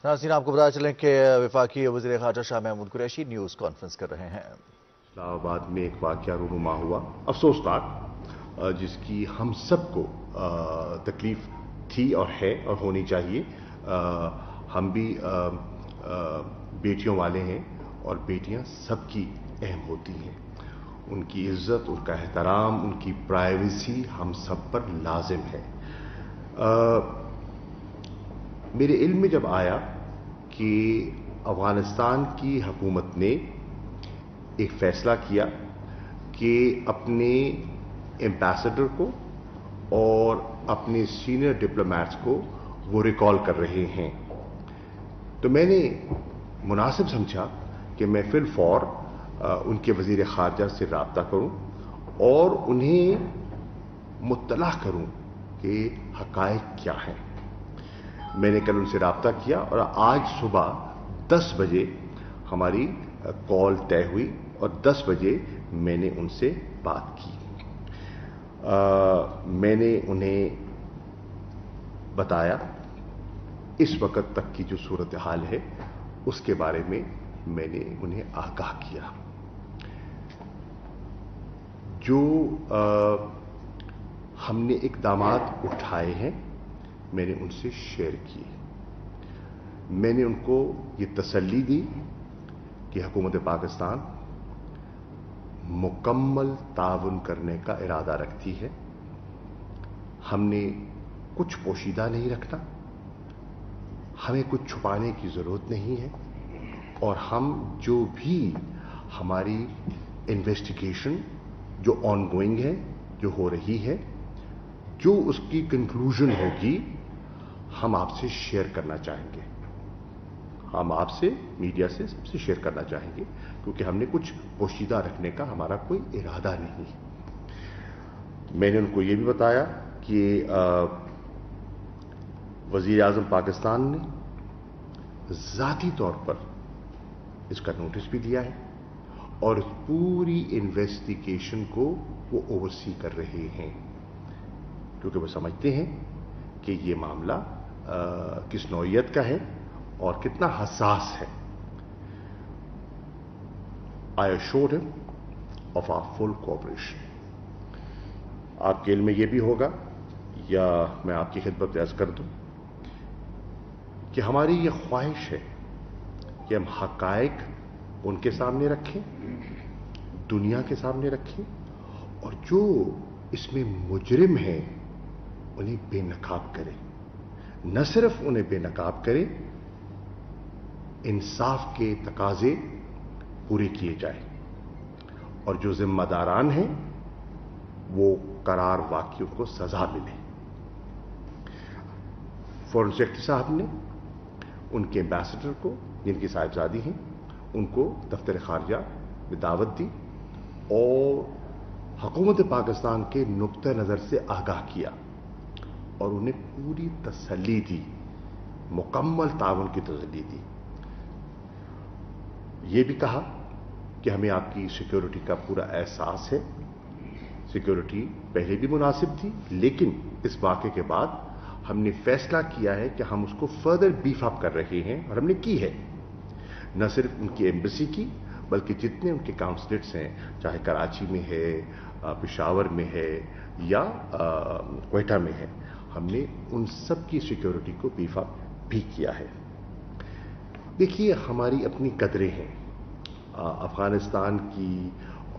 नाज़रीन, आपको बता चलें कि वफाकी वज़ीर ख़ारजा शाह महमूद कुरैशी न्यूज़ कॉन्फ्रेंस कर रहे हैं। इस्लामाबाद में एक वाक़या रूनुमा हुआ अफसोसनाक, जिसकी हम सबको तकलीफ थी और है और होनी चाहिए। हम भी बेटियों वाले हैं और बेटियां सबकी अहम होती हैं। उनकी इज्जत, उनका एहतराम, उनकी प्राइवेसी हम सब पर लाजिम है। मेरे इल्म में जब आया कि अफगानिस्तान की हुकूमत ने एक फैसला किया कि अपने एम्बेसडर को और अपने सीनियर डिप्लोमेट्स को वो रिकॉल कर रहे हैं, तो मैंने मुनासिब समझा कि मैं फिल फौर उनके वज़ीर ख़ारजा से रब्ता करूं और उन्हें मुत्तला करूं कि हक़ाइक़ क्या हैं। मैंने कल उनसे रब्ता किया और आज सुबह 10 बजे हमारी कॉल तय हुई और 10 बजे मैंने उनसे बात की। मैंने उन्हें बताया इस वक्त तक की जो सूरत हाल है उसके बारे में मैंने उन्हें आगाह किया। जो हमने इक़दामात उठाए हैं मैंने उनसे शेयर किए। मैंने उनको ये तसल्ली दी कि हुकूमत पाकिस्तान मुकम्मल ताउन करने का इरादा रखती है। हमने कुछ पोशीदा नहीं रखना, हमें कुछ छुपाने की ज़रूरत नहीं है, और हम जो भी हमारी इन्वेस्टिगेशन जो ऑनगोइंग है, जो हो रही है, जो उसकी कंक्लूजन होगी हम आपसे शेयर करना चाहेंगे। हम आपसे, मीडिया से, सबसे शेयर करना चाहेंगे, क्योंकि हमने कुछ पोशीदा रखने का हमारा कोई इरादा नहीं। मैंने उनको ये भी बताया कि वज़ीर आज़म पाकिस्तान ने ज़ाती तौर पर इसका नोटिस भी दिया है और इस पूरी इन्वेस्टिगेशन को वो ओवरसी कर रहे हैं, क्योंकि वो समझते हैं कि ये मामला किस नौइयत का है और कितना हसास है। I assured him of our full cooperation. आपके इल्म में ये भी होगा या मैं आपकी खिदमत अर्ज कर दूं कि हमारी ये ख्वाहिश है कि हम हक़ाइक़ उनके सामने रखें, दुनिया के सामने रखें, और जो इसमें मुजरिम हैं उन्हें बेनकाब करें। न सिर्फ उन्हें बेनकाब करें, इंसाफ के तकाजे पूरे किए जाएं और जो जिम्मेदारान हैं वो करार वाक़ियों को सजा मिले। फॉरेन सेक्रेटरी साहब ने उनके एम्बेसडर को, जिनकी साहिबजादी हैं, उनको दफ्तर ख़ारजा में दावत दी और हुकूमत पाकिस्तान के नुक्ते नज़र से आगाह किया और उन्हें पूरी तसल्ली दी, मुकम्मल ताउन की तसल्ली दी। ये भी कहा कि हमें आपकी सिक्योरिटी का पूरा एहसास है। सिक्योरिटी पहले भी मुनासिब थी, लेकिन इस वाक़े के बाद हमने फैसला किया है कि हम उसको फर्दर बीफ अप कर रहे हैं, और हमने की है। न सिर्फ उनकी एम्बेसी की, बल्कि जितने उनके काउंसलेट्स हैं, चाहे कराची में है, पेशावर में है या क्वेटा में है, हमने उन सब की सिक्योरिटी को बीफ अप भी किया है। देखिए, हमारी अपनी कदरें हैं, अफगानिस्तान की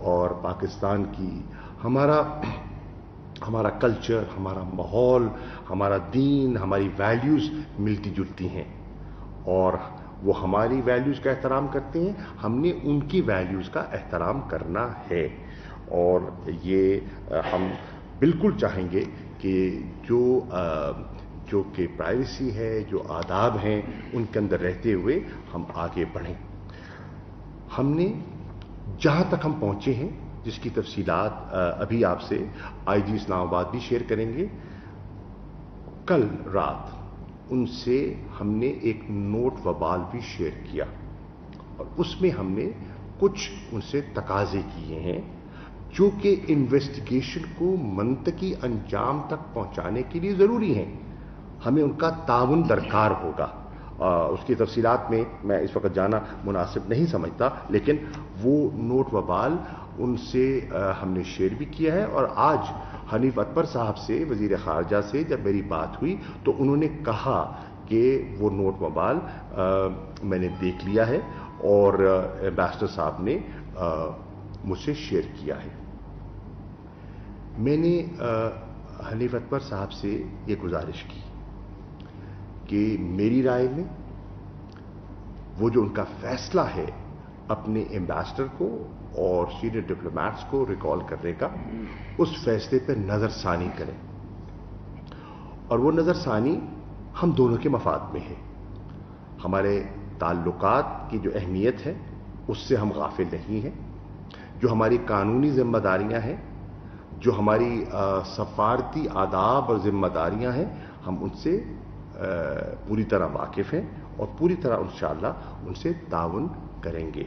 और पाकिस्तान की। हमारा कल्चर, हमारा माहौल, हमारा दीन, हमारी वैल्यूज़ मिलती जुलती हैं और वो हमारी वैल्यूज़ का एहतराम करते हैं, हमने उनकी वैल्यूज़ का एहतराम करना है। और ये हम बिल्कुल चाहेंगे कि जो कि प्राइवेसी है, जो आदाब हैं, उनके अंदर रहते हुए हम आगे बढ़ें। हमने जहाँ तक हम पहुँचे हैं, जिसकी तफसीलात अभी आपसे आईजी इस्लामाबाद भी शेयर करेंगे, कल रात उनसे हमने एक नोट वबाल भी शेयर किया और उसमें हमने कुछ उनसे तकाजे किए हैं जो कि इन्वेस्टिगेशन को मंतकी अंजाम तक पहुंचाने के लिए ज़रूरी हैं। हमें उनका ताउन दरकार होगा اس کی تفصیلات میں اس وقت جانا مناسب نہیں سمجھتا، لیکن وہ نوٹ و بال ان سے ہم نے شیئر بھی کیا ہے. اور آج حنیف اتمر صاحب سے، وزیر خارجہ سے جب میری بات ہوئی تو انہوں نے کہا کہ وہ نوٹ و بال میں نے دیکھ لیا ہے اور ایمبیسڈر صاحب نے مجھ سے شیئر کیا ہے. میں نے حنیف اتمر صاحب سے یہ گزارش کی کہ میری رائے میں وہ جو ان کا فیصلہ ہے اپنے ایمبیسڈر کو اور سینئر ڈپلومیٹس کو ریکال کرنے کا، اس فیصلے پہ نظر ثانی کریں. اور وہ نظر ثانی ہم دونوں کے مفاد میں ہے. ہمارے تعلقات کی جو اہمیت ہے اس سے ہم غافل نہیں ہیں. جو ہماری قانونی ذمہ داریاں ہیں، جو ہماری سفارتی آداب اور ذمہ داریاں ہیں، ہم ان سے پوری طرح واقف ہیں اور پوری طرح انشاءاللہ ان سے تعاون کریں گے.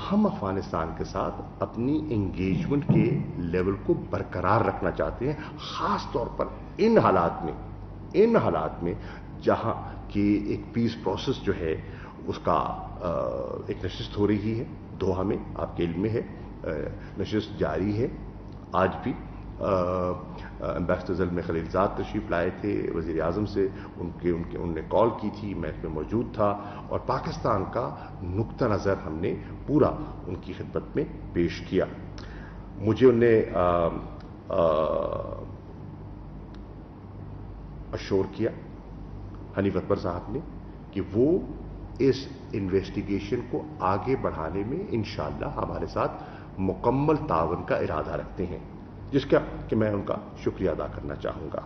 ہم افغانستان کے ساتھ اپنی انگیجمنٹ کے لیول کو برقرار رکھنا چاہتے ہیں، خاص طور پر ان حالات میں جہاں کہ ایک پیس پروسیس جو ہے اس کا ایک نشست ہو رہی ہے دوحہ میں. آپ کے علم میں ہے نشست جاری ہے. آج بھی ایمبیسڈر زلمے خلیلزاد تشریف لائے تھے وزیر اعظم سے، انہوں نے کال کی تھی، میں اس میں موجود تھا اور پاکستان کا نقطہ نظر ہم نے پورا ان کی خدمت میں پیش کیا. مجھے انہوں نے اشور کیا حنیف اتمر صاحب نے کہ وہ اس انویسٹیگیشن کو آگے بڑھانے میں انشاءاللہ ہمارے ساتھ مکمل تعاون کا ارادہ رکھتے ہیں، جس کا کہ میں ان کا شکریہ ادا کرنا چاہوں گا.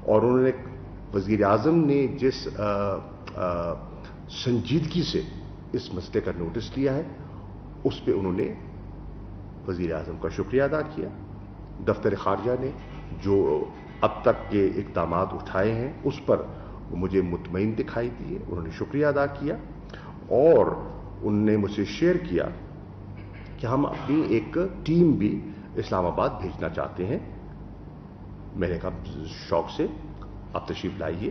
اور انہوں نے وزیر اعظم نے جس سنجیدگی سے اس مسئلے کا نوٹس لیا ہے اس پہ انہوں نے وزیر اعظم کا شکریہ ادا کیا. دفتر خارجہ نے جو اب تک کے اقدامات اٹھائے ہیں اس پر مجھے مطمئن دکھائی دیے، انہوں نے شکریہ ادا کیا. اور انہوں نے مجھ سے شیئر کیا کہ ہم اپنی ایک ٹیم بھی اسلام آباد بھیجنا چاہتے ہیں. میں نے کہا شوق سے آپ تشریف لائیے.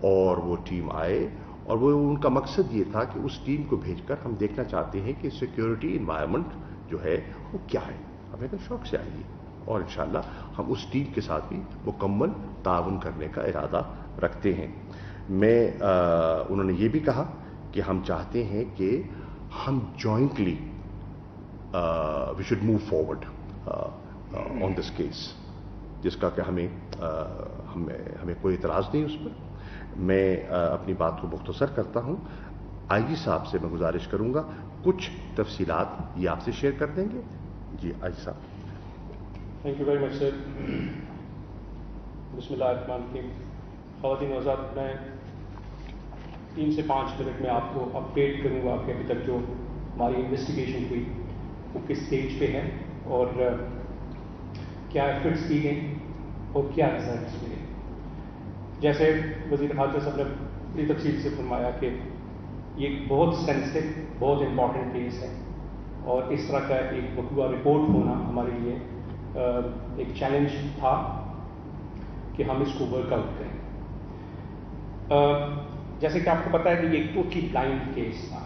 اور وہ ٹیم آئے اور وہ ان کا مقصد یہ تھا کہ اس ٹیم کو بھیج کر ہم دیکھنا چاہتے ہیں کہ سیکیورٹی انوائرمنٹ جو ہے وہ کیا ہے. ہمیں کہا شوق سے آئیے اور انشاءاللہ ہم اس ٹیم کے ساتھ بھی مکمل تعاون کرنے کا ارادہ رکھتے ہیں. انہوں نے یہ بھی کہا کہ ہم چاہتے ہیں کہ ہم jointly we should move forward on this case, جس کا کہ ہمیں کوئی اعتراض نہیں اس پر. میں اپنی بات کو مختصر کرتا ہوں. آئی جی صاحب سے میں گزارش کروں گا کچھ تفصیلات یہ آپ سے شیئر کر دیں گے. جی آئی جی صاحب. تھینک یو ویری مچ سر. بسم اللہ الرحمن الرحیم. خواتین و حضرات، میں 3 سے 5 منٹ میں آپ کو اپڈیٹ کروں گا کہ ابھی تک جو ہماری انویسٹیگیشن ہوئی وہ کس سٹیج پہ ہے اور کیا ایفرٹس کی گئیں اور کیا ریزلٹس ملے. جیسے وزیر خارجہ صاحب نے بڑی تفصیل سے فرمایا کہ یہ ایک بہت سینسٹیو، بہت امپورٹنٹ کیس ہے اور اس طرح کا ایک وقوع رپورٹ ہونا ہمارے لیے ایک چیلنج تھا کہ ہم اس کو ورک آؤٹ کریں. جیسے کہ آپ کو پتا ہے کہ یہ ایک ٹوٹلی بلائنڈ کیس تھا.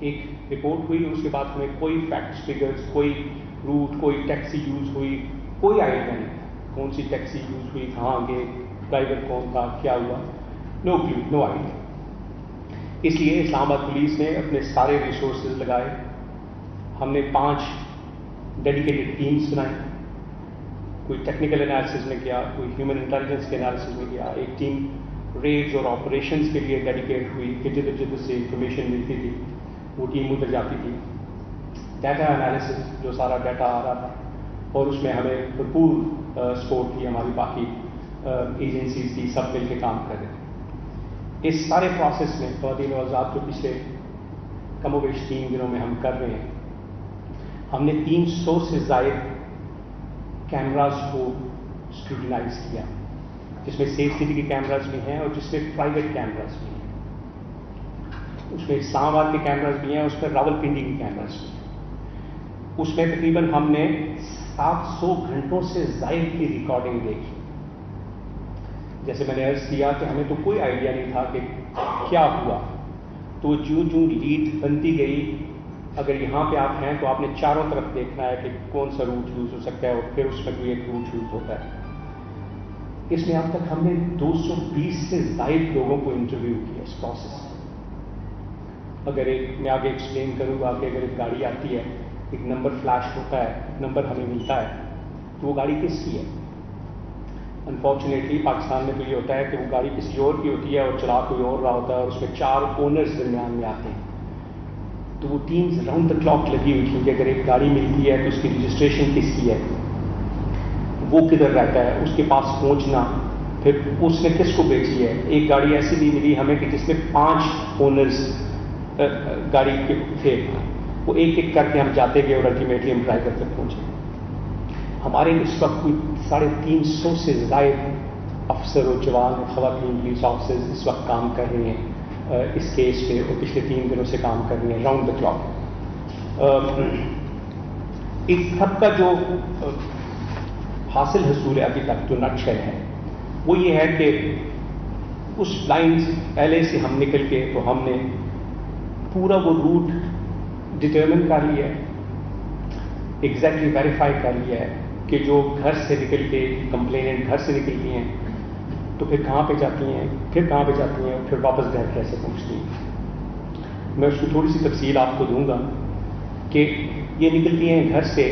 ایک رپورٹ ہوئی، اس کے بعد ہمیں کوئی فیکٹس فگرز، کوئی روٹ، کوئی ٹیکسی یوز ہوئی، کوئی آئیڈیا نہیں تھا کون سی ٹیکسی یوز ہوئی، کہاں گئے، ڈرائیور کون تھا، کیا ہوا، نو کلو، نو آئیڈیا. اس لیے اسلام آباد پولیس نے اپنے سارے ریسورسز لگائے. ہم نے 5 ڈیڈیکیٹڈ ٹیمز بنائی. کوئی ٹیکنیکل انالیسز میں کیا، کوئی ہیومن انٹیلیجنس کے انالیسز میں کیا. ایک ٹیم ریڈز اور آپریشنز کے لیے ڈیڈیکیٹ ہوئی کہ جدھر جدھر سے انفارمیشن ملتی تھی وہ ٹیم ادھر جاتی تھی. ڈیٹا انالیسز، جو سارا ڈیٹا آ رہا تھا اور اس میں ہمیں بھرپور سپورٹ کی ہماری باقی ایجنسیز کی، سب مل کے کام کر رہے تھے. اس سارے پروسیس میں خواتین و حضرات جو پچھلے کم و بیش 3 دنوں میں ہم کر رہے ہیں، ہم نے 300 سے زائد کیمراز کو اسکروٹینائز کیا، جس میں سیف سٹی کے کیمراز بھی ہیں اور جس میں پرائیویٹ کیمراز بھی ہیں. اس میں اسلام آباد کے کیمراز بھی ہیں، اس میں راول پنڈی کے کیمراز بھی ہیں. اس میں تقریباً ہم نے 700 گھنٹوں سے زائد کی ریکارڈنگ دیکھی. जैसे मैंने अर्ज किया कि हमें तो कोई आइडिया नहीं था कि क्या हुआ, तो जो जो लीड बनती गई, अगर यहाँ पे आप हैं तो आपने चारों तरफ देखना है कि कौन सा रूट यूज हो सकता है, और फिर उसमें कोई एक रूट यूज होता है। इसमें अब तक हमने 220 से ज्यादा लोगों को इंटरव्यू किया इस प्रोसेस में। अगर एक मैं आगे एक्सप्लेन करूंगा कि अगर एक गाड़ी आती है, एक नंबर फ्लैश होता है, नंबर हमें मिलता है, तो वो गाड़ी किसकी है? अनफॉर्चुनेटली पाकिस्तान में तो ये होता है कि वो गाड़ी किसी और की होती है और चला कोई और रहा होता है, और उसमें 4 ओनर्स दरमियान में आते हैं। तो वो टीम्स राउंड द क्लॉक लगी हुई थी कि अगर एक गाड़ी मिलती है तो उसकी रजिस्ट्रेशन किसकी है, वो किधर रहता है, उसके पास पहुंचना, फिर उसने किसको बेची है। एक गाड़ी ऐसी भी मिली हमें कि जिसमें 5 ओनर्स गाड़ी के थे, वो एक एक करके हम जाते गए और अल्टीमेटली हम ड्राइवर तक पहुंचे। हमारे इस वक्त कोई 350 से ज्यादा अफसर और जवान और खवातीन पुलिस ऑफिसर्स इस वक्त काम कर रहे हैं इस केस पे, और पिछले 3 दिनों से काम कर रहे हैं राउंड द क्लॉक। इस सब का जो हासिल हसूल है अभी तक, जो नटशेल है, वो ये है कि उस लाइन LA से हम निकल के तो हमने पूरा वो रूट डिटर्मिन कर लिया है, एग्जैक्टली वेरीफाई कर लिया है कि जो घर से निकल के कंप्लेनेंट घर से निकलती हैं तो फिर कहाँ पे जाती हैं, फिर कहाँ पे जाती हैं, और फिर वापस घर कैसे पहुँचती हैं। मैं उसकी थोड़ी सी तफसील आपको दूंगा कि ये निकलती हैं घर से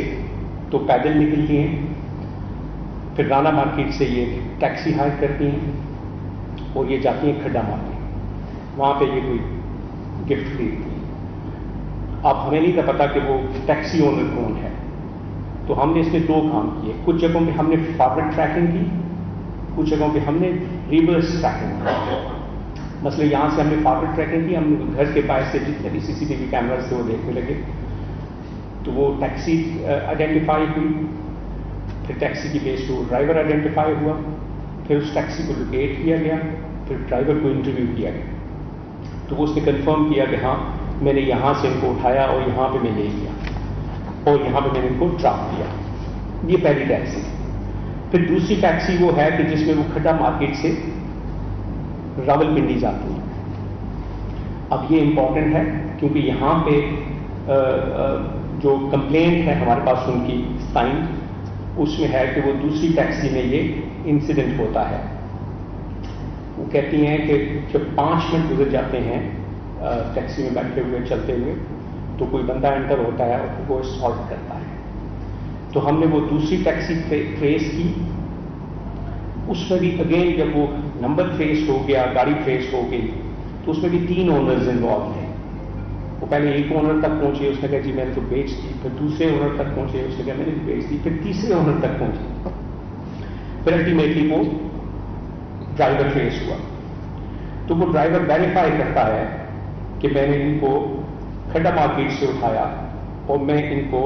तो पैदल निकलती हैं, फिर राना मार्केट से ये टैक्सी हायर करती हैं और ये जाती हैं खड्डा मार्केट, वहाँ पे ये कोई गिफ्ट खरीदती हैं। अब हमें नहीं था पता कि वो टैक्सी ओनर कौन है, तो हमने इसमें 2 काम किए। कुछ जगहों पे हमने फॉरवर्ड ट्रैकिंग की, कुछ जगहों पे हमने रिवर्स ट्रैकिंग की। मसले यहाँ से हमने फॉरवर्ड ट्रैकिंग की, हम घर के पास से जितने भी CCTV कैमरास थे वो देखने लगे, तो वो टैक्सी आइडेंटिफाई हुई, फिर टैक्सी की बेस पे ड्राइवर आइडेंटिफाई हुआ, फिर उस टैक्सी को लोकेट किया गया, फिर ड्राइवर को इंटरव्यू किया गया। तो वो उसने कंफर्म किया कि हाँ मैंने यहाँ से इनको उठाया और यहाँ पे मैं ले गया और यहाँ पे मैंने इनको ड्रॉप किया। ये पहली टैक्सी। फिर दूसरी टैक्सी वो है कि जिसमें वो खड्डा मार्केट से रावलपिंडी जाती है। अब ये इंपॉर्टेंट है क्योंकि यहाँ पे जो कंप्लेंट है हमारे पास उनकी साइन, उसमें है कि वो दूसरी टैक्सी में ये इंसिडेंट होता है। वो कहती हैं कि जब 5 मिनट गुजर जाते हैं टैक्सी में बैठे हुए चलते हुए, तो कोई बंदा एंटर होता है और वो सॉल्व करता है। तो हमने वो दूसरी टैक्सी ट्रेस की, उसमें भी अगेन जब वो नंबर ट्रेस हो गया, गाड़ी ट्रेस हो गई, तो उसमें भी 3 ओनर्स इन्वॉल्व थे। वो पहले एक ओनर तक पहुंचे, उसने कहा जी मैंने तो बेच दी, फिर दूसरे ओनर तक पहुंचे, उसने कहा मैंने बेच दी, फिर तीसरे ओनर तक पहुंचे, फिर अल्टीमेटली वो ड्राइवर ट्रेस हुआ। तो वो ड्राइवर वेरीफाई करता है कि मैंने इनको खड्डा मार्केट से उठाया और मैं इनको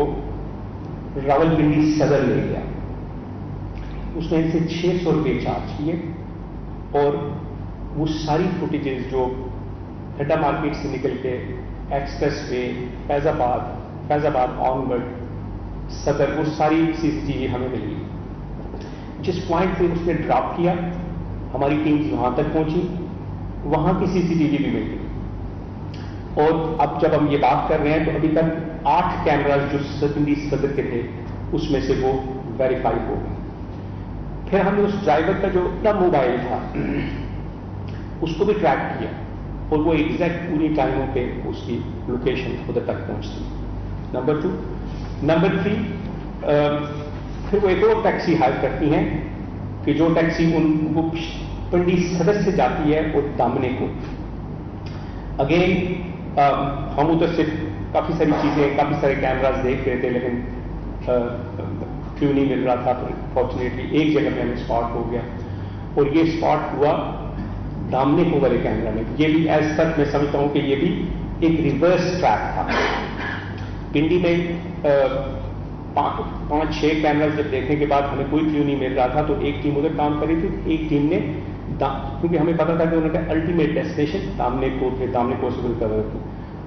रावलपिंडी सदर ले गया। उसने इनसे 600 रुपये चार्ज किए और वो सारी फुटेजेस जो खड्डा मार्केट से निकल के एक्सप्रेस वे फैजाबाद ऑनवर्ड सदर, वो सारी CCTV हमें मिली। जिस पॉइंट पे उसने ड्रॉप किया, हमारी टीम वहां तक पहुंची, वहां की CCTV भी मिल गई। और अब जब हम ये बात कर रहे हैं तो अभी तक 8 कैमराज जो रावलपिंडी सदर के थे उसमें से वो वेरीफाई हो गए। फिर हमने उस ड्राइवर का जो अपना मोबाइल था उसको भी ट्रैक किया और वो एग्जैक्ट पूरी टाइमों पे उसकी लोकेशन उधर तक पहुंचती। नंबर 2। नंबर 3, फिर वो एक और टैक्सी हायर करती हैं कि जो टैक्सी वो पिंडी सदर से जाती है और दामने को। अगेन हम उधर से काफ़ी सारी चीज़ें, काफ़ी सारे कैमरास देख रहे थे, लेकिन क्यों नहीं मिल रहा था। तो फॉर्चुनेटली एक जगह में हमें स्पॉट हो गया और ये स्पॉट हुआ दामने को वाले कैमरा में। ये भी एज सच मैं समझता हूँ कि ये भी एक रिवर्स ट्रैक था। पिंडी में 5-6 कैमरास जब देखने के बाद हमें कोई क्ल्यू नहीं मिल रहा था, तो एक टीम उधर काम कर रही थी, एक टीम ने क्योंकि हमें पता था कि उन्होंने अल्टीमेट डेस्टिनेशन दामने को थे, दामने को से कवर थी,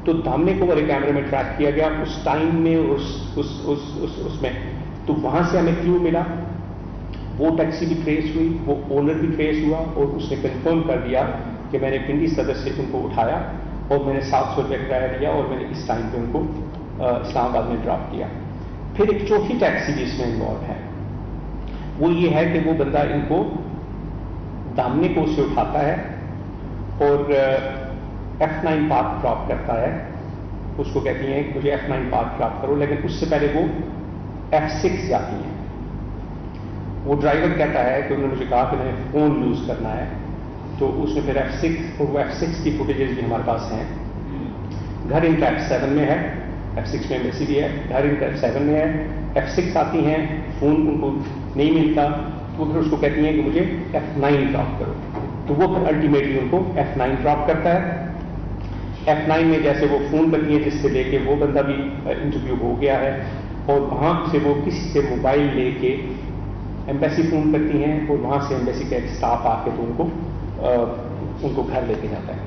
तो दामने को वाले कैमरे में ट्रैक किया गया उस टाइम में, उसमें तो वहां से हमें क्ल्यू मिला। وہ ٹیکسی بھی ٹریس ہوئی, وہ اونر بھی ٹریس ہوا, اور اس نے کنفرم کر دیا کہ میں نے پنڈی صدر سے ان کو اٹھایا اور میں نے 700 روپئے کرایہ دیا اور میں نے اس ٹائم پہ ان کو اسلام آباد میں ڈراپ کیا. پھر ایک چوتھی ٹیکسی بھی اس میں انوالو ہے, وہ یہ ہے کہ وہ بندہ ان کو دامنے کو سے اٹھاتا ہے اور F9 پارک ڈراپ کرتا ہے. اس کو کہتی ہیں کہ مجھے F9 پارک ڈراپ کرو, لیکن اس سے پہلے وہ F6 جاتی ہیں. وہ ڈرائیور کہتا ہے کہ انہوں نے مجھے کہا کہ میں نے فون یوز کرنا ہے, تو اس نے پھر F6, اور وہ F6 کی فوٹیجز بھی ہمارے پاس ہیں. گھر ان کا F7 میں ہے, F6 میں ایمبیسی بھی ہے, گھر ان کا F7 میں ہے. F6 آتی ہیں, فون ان کو نہیں ملتا, تو پھر اس کو کہتی ہیں کہ مجھے F9 ڈراپ کرو. تو وہ پھر الٹیمیٹلی ان کو F9 ڈراپ کرتا ہے. F9 میں جیسے وہ فون کرتی ہیں جس سے لے کے وہ بندہ بھی انٹرویو ہو گیا ہے, اور وہاں سے وہ کسی سے موبائل لے کے ایمبیسی فون کرتی ہیں, اور وہاں سے ایمبیسی کا ایک اسٹاف آ کے تو ان کو گھر لے کے جاتا ہے.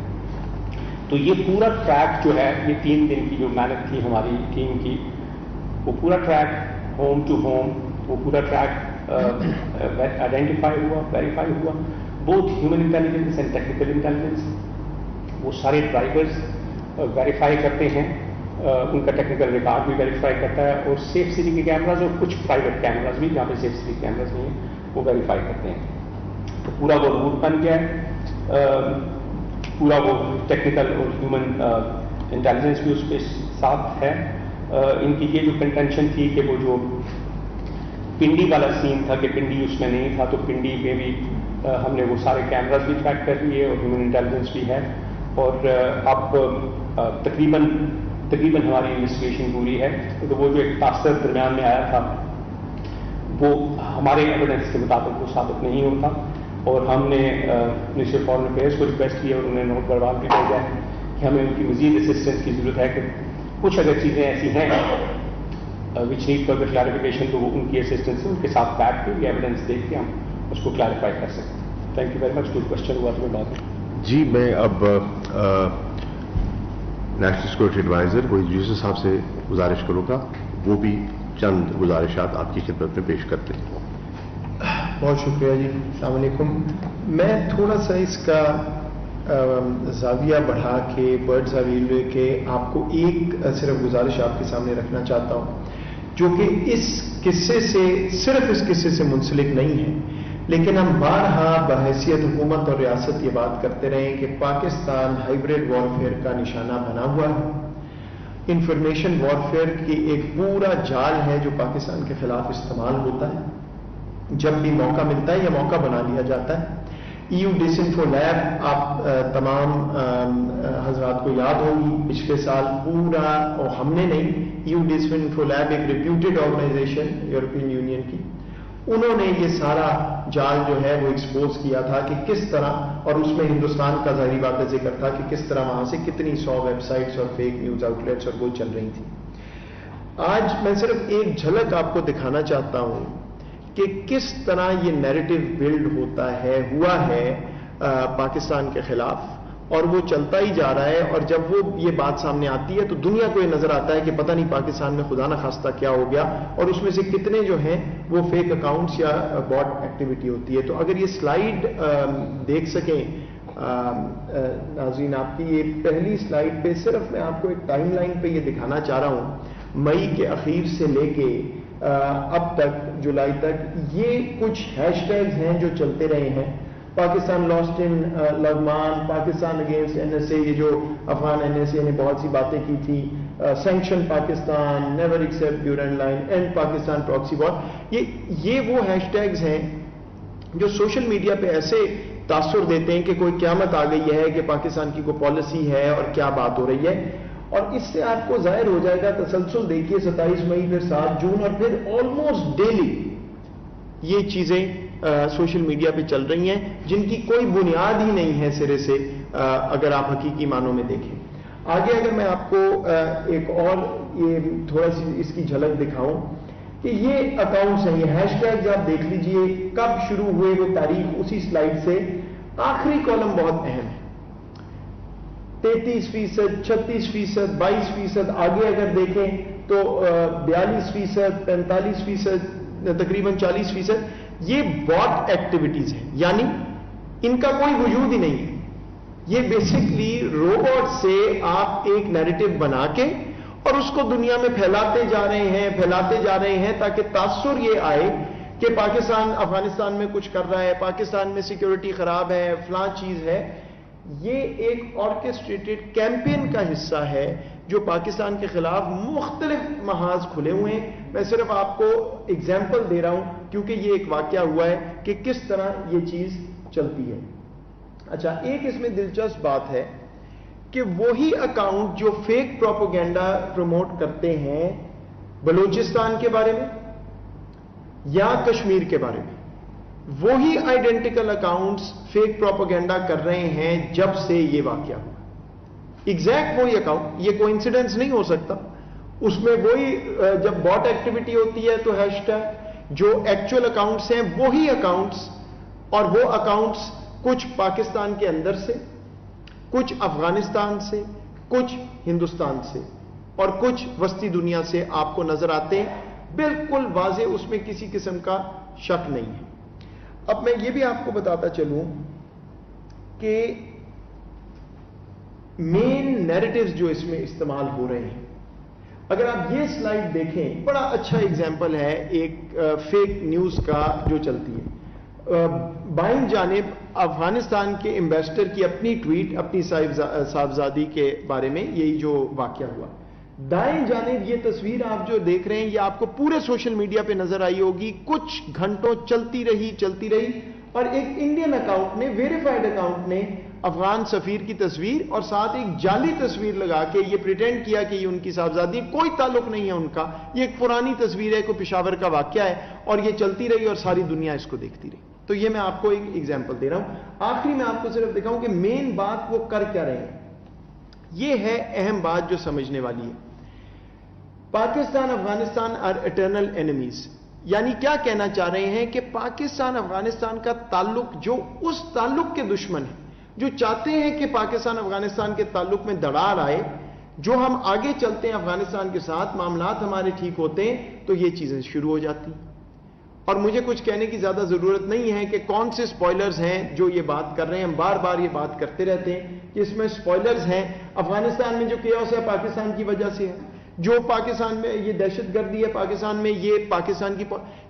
تو یہ پورا ٹریک جو ہے, یہ 3 دن کی جو محنت تھی ہماری ٹیم کی, وہ پورا ٹریک ہوم ٹو ہوم, وہ پورا ٹریک آئیڈینٹیفائی ہوا, ویریفائی ہوا, both human intelligence and technical intelligence. وہ سارے ڈرائیورز ویریفائی کرتے ہیں, ان کا ٹیکنیکل ریکارڈ بھی ویریفائی کرتا ہے, اور سیف سٹی کے کیمراز اور کچھ پرائیویٹ کیمراز بھی جہاں پہ سیف سٹی کیمراز نہیں ہیں وہ ویریفائی کرتے ہیں. تو پورا وہ روٹ بن گیا ہے, پورا وہ ٹیکنیکل اور ہیومن انٹیلیجنس بھی اس کے ساتھ ہے. ان کی یہ جو کنٹینشن تھی کہ وہ جو پنڈی والا سین تھا کہ پنڈی اس میں نہیں تھا, تو پنڈی میں بھی ہم نے وہ سارے کیمراز بھی ٹریک کر لیے اور ہیومن انٹیلیجنس بھی ہے, اور اب تقریباً ہماری انویسٹیگیشن پوری ہے. تو وہ جو ایک تاثر درمیان میں آیا تھا وہ ہمارے ایویڈنس کے مطابق وہ ثابت نہیں ہوتا, اور ہم نے منسٹری آف فارن افیئرس کو ریکویسٹ کی اور انہوں نے نوٹ بروال بھی بھیجا ہے کہ ہمیں ان کی مزید اسسٹنس کی ضرورت ہے, کہ کچھ اگر چیزیں ایسی ہیں وچ نیڈ فردر کلیریفیکیشن, تو وہ ان کی اسسٹنس سے ان کے ساتھ بیٹھ کے ایویڈنس دیکھ کے ہم اس کو کلیریفائی کر سکتے ہیں. Thank you very much. کوئی کوشچن ہوا تو میں بات کروں. جی, میں اب نیشنل سیکورٹی ایڈوائزر وحید یوسف صاحب سے گزارش کروں گا, وہ بھی چند گزارشات آپ کی خدمت میں پیش کرتے ہیں. بہت شکریہ جی, السلام علیکم. میں تھوڑا سا اس کا زاویہ بڑھا کے برڈز آئی ویو لے کے آپ کو ایک صرف گزارش آپ کے سامنے رکھنا چاہتا ہوں, جو کہ اس قصے سے, صرف اس قصے سے منسلک نہیں ہے, لیکن ہم بارہا بحیثیت حکومت اور ریاست یہ بات کرتے رہے کہ پاکستان ہائیبریڈ وارفیئر کا نشانہ بنا ہوا ہے. انفارمیشن وارفیئر کی ایک پورا جال ہے جو پاکستان کے خلاف استعمال ہوتا ہے. جب بھی موقع ملتا ہے یہ موقع بنا لیا جاتا ہے. EU ڈسانفو لیب آپ تمام حضرات کو یاد ہوگی, پچھلے سال پورا, اور ہم نے نہیں, EU ڈسانفو لیب ایک ریپیوٹیڈ آرگنائزیشن یورپین یونین کی, انہوں نے یہ سارا جال جو ہے وہ ایکسپوز کیا تھا کہ کس طرح, اور اس میں ہندوستان کا ظاہری بات ذکر تھا کہ کس طرح وہاں سے کتنی 100 ویب سائٹس اور فیک نیوز آؤٹ لیٹس اور وہ چل رہی تھی. آج میں صرف ایک جھلک آپ کو دکھانا چاہتا ہوں کہ کس طرح یہ نیریٹو بلڈ ہوتا ہے, ہوا ہے پاکستان کے خلاف, اور وہ چلتا ہی جا رہا ہے. اور جب وہ یہ بات سامنے آتی ہے تو دنیا کو یہ نظر آتا ہے کہ پتہ نہیں پاکستان میں خدا نخواستہ کیا ہو گیا, اور اس میں سے کتنے جو ہیں وہ فیک اکاؤنٹس یا باٹ ایکٹیویٹی ہوتی ہے. تو اگر یہ سلائیڈ دیکھ سکیں ناظرین, آپ کی یہ پہلی سلائیڈ پہ صرف میں آپ کو ایک ٹائم لائن پہ یہ دکھانا چاہ رہا ہوں, مئی کے اخیر سے لے کے اب تک, جولائی تک, یہ کچھ ہیش ٹیگز ہیں جو چلتے رہے ہیں. پاکستان لاسٹ ان لغمان, پاکستان اگینسٹ NSA, یہ جو افغان NSA نے بہت سی باتیں کی تھی, sanction Pakistan, never accept Durand line, and Pakistan proxy war. یہ وہ ہیش ٹیگز ہیں جو سوشل میڈیا پہ ایسے تاثر دیتے ہیں کہ کوئی قیامت آ گئی ہے, کہ پاکستان کی کوئی پالیسی ہے اور کیا بات ہو رہی ہے. اور اس سے آپ کو ظاہر ہو جائے گا, تسلسل دیکھیے, 27 مئی پھر 7 جون, اور پھر آلموسٹ ڈیلی یہ چیزیں سوشل میڈیا پہ چل رہی ہیں جن کی کوئی بنیاد ہی نہیں ہے سرے سے, اگر آپ حقیقی معنوں میں دیکھیں. آگے اگر میں آپ کو ایک اور یہ تھوڑا سی اس کی جھلک دکھاؤں کہ یہ اکاؤنٹس ہیں, یہ ہیش ٹیگز آپ دیکھ لیجئے کب شروع ہوئے, وہ تاریخ اسی سلائیڈ سے. آخری کالم بہت اہم ہے, 33%, 36%, 22%. آگے اگر دیکھیں تو 42%, 45%, تقریباً 40%. یہ بॉट ایکٹیویٹیز ہیں، یعنی ان کا کوئی وجود ہی نہیں ہے. یہ بیسکلی روبوٹ سے آپ ایک نیریٹو بنا کے اور اس کو دنیا میں پھیلاتے جا رہے ہیں تاکہ تاثر یہ آئے کہ پاکستان افغانستان میں کچھ کر رہا ہے، پاکستان میں سیکیورٹی خراب ہے، فلاں چیز ہے. یہ ایک آرکیسٹریٹڈ کیمپین کا حصہ ہے جو پاکستان کے خلاف مختلف محاذ کھلے ہوئے ہیں. میں صرف آپ کو ایگزامپل دے رہا ہوں کیونکہ یہ ایک واقعہ ہوا ہے کہ کس طرح یہ چیز چلتی ہے. اچھا، ایک اس میں دلچسپ بات ہے کہ وہی اکاؤنٹ جو فیک پروپیگنڈا پروموٹ کرتے ہیں بلوچستان کے بارے میں یا کشمیر کے بارے میں، وہی آئیڈینٹیکل اکاؤنٹس فیک پروپیگنڈا کر رہے ہیں جب سے یہ واقعہ ہوا. ایگزیکٹ وہی اکاؤنٹ، یہ کوئی انسیڈنس نہیں ہو سکتا. اس میں وہی جب باٹ ایکٹیویٹی ہوتی ہے تو ہیش ٹیگ، جو ایکچوئل اکاؤنٹس ہیں وہی اکاؤنٹس، اور وہ اکاؤنٹس کچھ پاکستان کے اندر سے، کچھ افغانستان سے، کچھ ہندوستان سے اور کچھ وسطی دنیا سے آپ کو نظر آتے ہیں. بالکل واضح، اس میں کسی قسم کا شک نہیں ہے. اب میں یہ بھی آپ کو بتاتا چلوں کہ مین نیریٹوز جو اس میں استعمال ہو رہے ہیں، اگر آپ یہ سلائیڈ دیکھیں، بڑا اچھا ایگزامپل ہے ایک فیک نیوز کا جو چلتی ہے. بائیں جانب افغانستان کے ایمبیسڈر کی اپنی ٹویٹ اپنی صاحبزادی کے بارے میں، یہی جو واقعہ ہوا. دائیں جانب یہ تصویر آپ جو دیکھ رہے ہیں یہ آپ کو پورے سوشل میڈیا پہ نظر آئی ہوگی، کچھ گھنٹوں چلتی رہی اور ایک انڈین اکاؤنٹ نے، ویریفائڈ اکاؤنٹ نے افغان سفیر کی تصویر اور ساتھ ایک جعلی تصویر لگا کے یہ پریٹینڈ کیا کہ یہ ان کی صاحبزادی، کوئی تعلق نہیں ہے ان کا، یہ ایک پرانی تصویر ہے، کوئی پشاور کا واقعہ ہے، اور یہ چلتی رہی اور ساری دنیا اس کو دیکھتی رہی. تو یہ میں آپ کو ایک ایگزامپل دے رہا ہوں. آخری میں آپ کو صرف دکھاؤں کہ مین بات وہ کر کیا رہے ہیں. یہ ہے اہم بات جو سمجھنے والی ہے. Pakistan Afghanistan are eternal enemies, یعنی کیا کہنا چاہ رہے ہیں کہ پاکستان افغانستان کا تعلق، جو اس تعلق کے دشمن ہیں جو چاہتے ہیں کہ پاکستان افغانستان کے تعلق میں دراڑ آئے، جو ہم آگے چلتے ہیں افغانستان کے ساتھ، معاملات ہمارے ٹھیک ہوتے ہیں تو یہ چیزیں شروع ہو جاتی ہیں. اور مجھے کچھ کہنے کی زیادہ ضرورت نہیں ہے کہ کون سے سپوائلرز ہیں جو یہ بات کر رہے ہیں. ہم بار بار یہ بات کرتے رہتے ہیں کہ اس میں سپوائلرز ہیں. افغانستان میں جو کیوس ہے پاکستان کی وجہ سے ہے، جو پاکستان میں یہ دہشت گردی ہے پاکستان میں، یہ پاکستان کی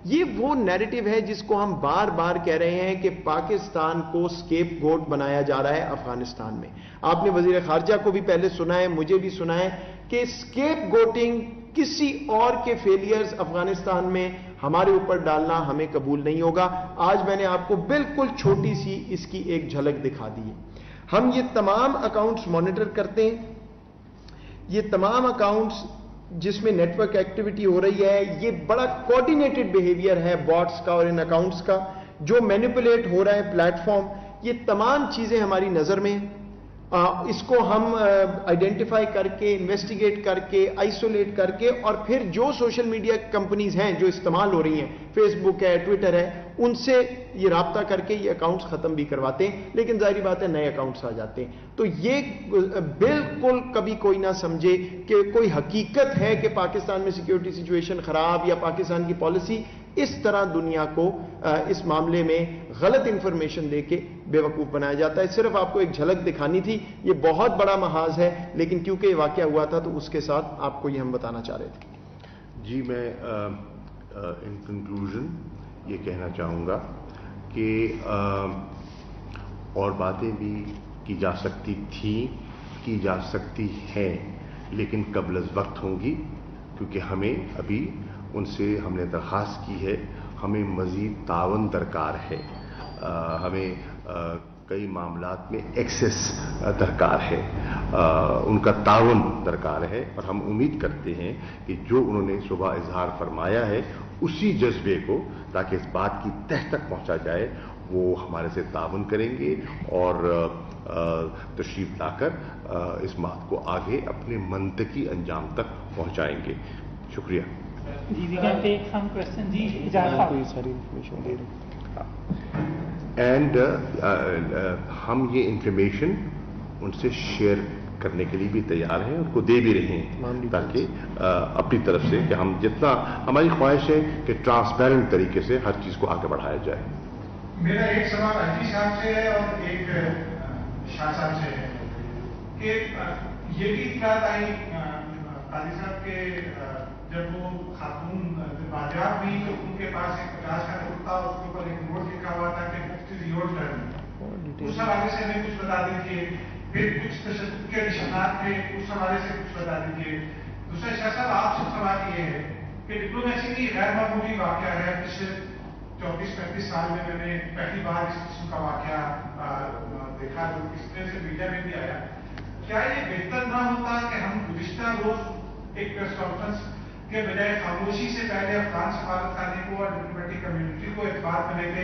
یہ وہ نیریٹو ہے جس کو ہم بار بار کہہ رہے ہیں کہ پاکستان کو سکیپ گوٹ بنایا جا رہا ہے افغانستان میں. آپ نے وزیر خارجہ کو بھی پہلے سنا ہے، مجھے بھی سنا ہے کہ سکیپ گوٹنگ، کسی اور کے فیلئرز افغانستان میں ہمارے اوپر ڈالنا ہمیں قبول نہیں ہوگا. آج میں نے آپ کو بالکل چھوٹی سی اس کی ایک جھلک دکھا دی ہے. ہم یہ تمام اکاؤنٹس مانیٹر کرتے ہیں. یہ تمام اکاؤنٹس جس میں نیٹ ورک ایکٹیویٹی ہو رہی ہے، یہ بڑا کوآرڈینیٹڈ بیہیویئر ہے باٹس کا اور ان اکاؤنٹس کا، جو مینیپولیٹ ہو رہا ہے پلیٹ فارم. یہ تمام چیزیں ہماری نظر میں ہیں. اس کو ہم آئیڈینٹیفائی کر کے، انویسٹیگیٹ کر کے، آئسولیٹ کر کے، اور پھر جو سوشل میڈیا کمپنیز ہیں جو استعمال ہو رہی ہیں، فیس بک ہے، ٹویٹر ہے، ان سے یہ رابطہ کر کے یہ اکاؤنٹس ختم بھی کرواتے ہیں. لیکن ظاہری بات ہے نئے اکاؤنٹس آ جاتے ہیں. تو یہ بالکل کبھی کوئی نہ سمجھے کہ کوئی حقیقت ہے کہ پاکستان میں سیکیورٹی سچویشن خراب یا پاکستان کی پالیسی. اس طرح دنیا کو اس معاملے میں غلط انفارمیشن دے کے بے وقوف بنایا جاتا ہے. صرف آپ کو ایک جھلک دکھانی تھی. یہ بہت بڑا محاذ ہے، لیکن کیونکہ یہ واقعہ ہوا تھا تو اس کے ساتھ آپ کو یہ ہم بتانا چاہ رہے تھے. جی، میں ان کنکلوژن یہ کہنا چاہوں گا کہ اور باتیں بھی کی جا سکتی تھیں، کی جا سکتی ہیں، لیکن قبل از وقت ہوں گی، کیونکہ ہمیں ابھی ان سے ہم نے درخواست کی ہے، ہمیں مزید تعاون درکار ہے. ہمیں کئی معاملات میں ایکسیس درکار ہے، ان کا تعاون درکار ہے، اور ہم امید کرتے ہیں کہ جو انہوں نے صبح اظہار فرمایا ہے اسی جذبے کو، تاکہ اس بات کی تہ تک پہنچا جائے، وہ ہمارے سے تعاون کریں گے اور تشریف لا کر اس بات کو آگے اپنے منطقی انجام تک پہنچائیں گے. شکریہ. جی، we can take some questions. جی، اجازت. ساری انفارمیشن دے رہے ہیں اینڈ ہم یہ انفارمیشن ان سے شیئر करने के लिए भी तैयार हैं, उनको दे भी रहे हैं, ताकि अपनी तरफ से कि हम जितना हमारी ख्वाहिश है कि ट्रांसपेरेंट तरीके से हर चीज को आगे बढ़ाया जाए। मेरा एक सवाल अजी साहब से है और एक शाह साहब से है कि ये भी बात आई काजी साहब के जब वो खातून बाजियाब हुई तो उनके पास एक 50 का कुत्ता, उसके ऊपर एक नोट लिखा हुआ था कि मुफ्त इज योर टर्न। उस हवाले से हमें कुछ बता दीजिए। फिर कुछ तशद्दुद के निशानात थे, उस हवाले से कुछ बता दीजिए। दूसरा शाह साहब आपसे सवाल ये है कि डिप्लोमेसी की गैर मामूली वाक़या है। पिछले 34-35 साल में मैंने पहली बार इस किस्म का वाक़या देखा जो इस तरह से मीडिया में भी आया। क्या ये बेहतर ना होता कि हम गुज़िश्ता रोज एक प्रेस कॉन्फ्रेंस के बजाय खामोशी से पहले अफगान सफारत खाने को और डिप्लोमेटिक कम्युनिटी को एतबार में लेते,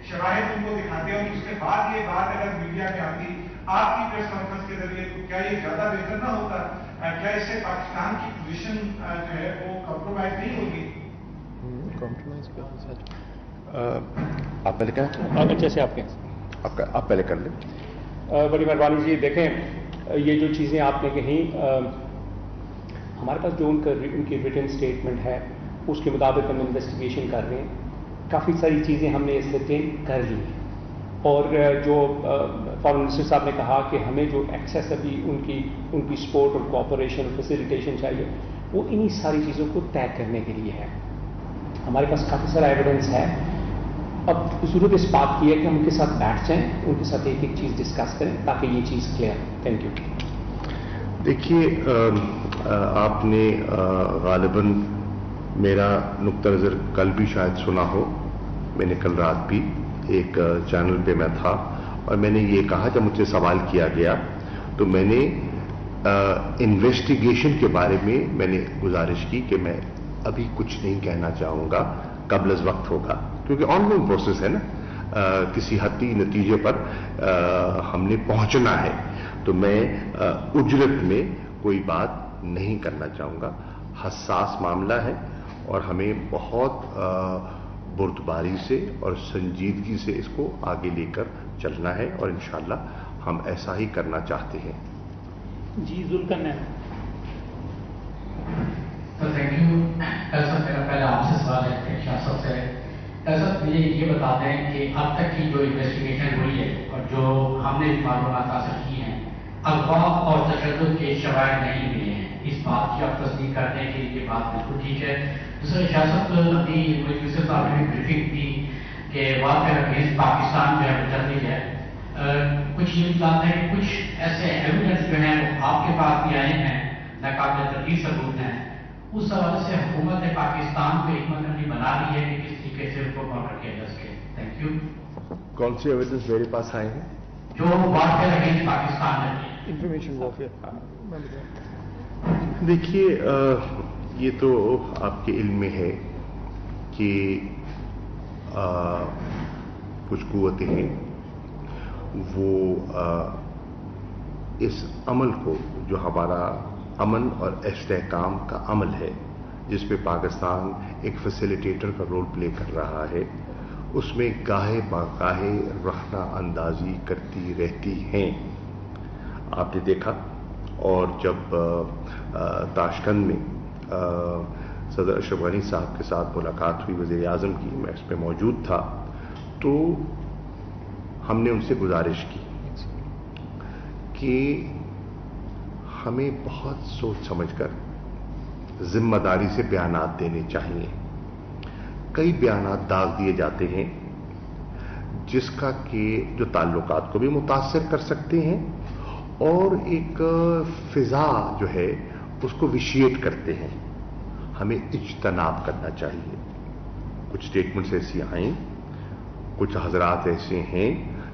शवाहिद उनको दिखाते और उसके बाद ये बात अगर मीडिया में आती आपकी प्रेस कॉन्फ्रेंस के जरिए, तो क्या ये ज्यादा बेहतर ना होता? क्या इससे पाकिस्तान की पोजीशन जो है वो कॉम्प्रोमाइज नहीं होगी? आप पहले कहें? जैसे आप पहले कर लें। बड़ी मेहरबानी जी। देखें, ये जो चीज़ें आपने कही, हमारे पास जो उनकी रिटन स्टेटमेंट है उसके मुताबिक हम इन्वेस्टिगेशन कर रहे हैं। काफ़ी सारी चीज़ें हमने इससे चेंज कर ली हैं और जो फॉरेन मिनिस्टर साहब ने कहा कि हमें जो एक्सेस अभी उनकी सपोर्ट और कोऑपरेशन फैसिलिटेशन चाहिए, वो इन्हीं सारी चीज़ों को तय करने के लिए है। हमारे पास काफ़ी सारा एविडेंस है। अब जरूरत इस बात की है कि हम उनके साथ बैठ जाएं, उनके साथ एक एक चीज़ डिस्कस करें ताकि ये चीज़ क्लियर हो। Thank you. देखिए, आपने गालिबन मेरा नुक्ता नज़र कल भी शायद सुना हो। मैंने कल रात भी एक चैनल पे मैं था और मैंने ये कहा, जब मुझसे सवाल किया गया तो मैंने इन्वेस्टिगेशन के बारे में मैंने गुजारिश की कि मैं अभी कुछ नहीं कहना चाहूँगा, कबल अज़ वक्त होगा, क्योंकि ऑनगोइंग प्रोसेस है ना। किसी हत्ती नतीजे पर हमने पहुंचना है, तो मैं उजरत में कोई बात नहीं करना चाहूँगा। हसास मामला है और हमें बहुत बुर्दबारी से और संजीदगी से इसको आगे लेकर चलना है और इंशाअल्लाह हम ऐसा ही करना चाहते हैं। जी जुल्करनैन। तो थैंक यू। सर, मेरा पहला आपसे सवाल है शाह साहब से। सर, मुझे ये बता दें कि अब तक की जो इन्वेस्टिगेशन हुई है और जो हमने मालूमात हासिल की हैं, अगवा और तशद्दुद के शवाहिद नहीं मिले हैं। इस बात की आप तस्दीक करते हैं कि ये बात बिल्कुल ठीक है। दूसरा शाह साहब, अभी यूसुफ साहब ने ब्रीफिंग दी कि वाक़ अगेंस्ट पाकिस्तान जो है चल रही है। कुछ ये बताते हैं, कुछ ऐसे एविडेंस जो हैं वो आपके पास भी आए हैं, नाकाबिल तर्दीद सबूत हैं। उस हवाले से हुकूमत पाकिस्तान को हिकमत अमली बना रही है कि किस तरीके से उनको काउंटर किया जा सके। Thank you. कौन सी एविडेंस मेरे पास आए हैं? जो वाक़ अगेंस्ट पाकिस्तान है, इंफॉर्मेशन वॉरफेयर। देखिए, ये तो आपके इल्म में है कि कुछ कुव्वतें हैं, वो इस अमल को, जो हमारा अमन और इस्तेहकाम का अमल है, जिसमें पाकिस्तान एक फैसिलिटेटर का रोल प्ले कर रहा है, उसमें गाहे बागाहे रहना अंदाजी करती रहती हैं। आपने देखा, और जब ताशकंद में सदर अशरफ गनी साहब के साथ मुलाकात हुई वज़ीर आज़म की, मैं इसमें मौजूद था, तो हमने उनसे गुजारिश की कि हमें बहुत सोच समझकर जिम्मेदारी से बयानात देने चाहिए। कई बयानात दाग दिए जाते हैं जिसका कि जो ताल्लुकात को भी मुतासिर कर सकते हैं और एक फिजा जो है उसको विशिएट करते हैं। हमें इज्तनाब करना चाहिए। कुछ स्टेटमेंट्स ऐसी आई, कुछ हजरात ऐसे हैं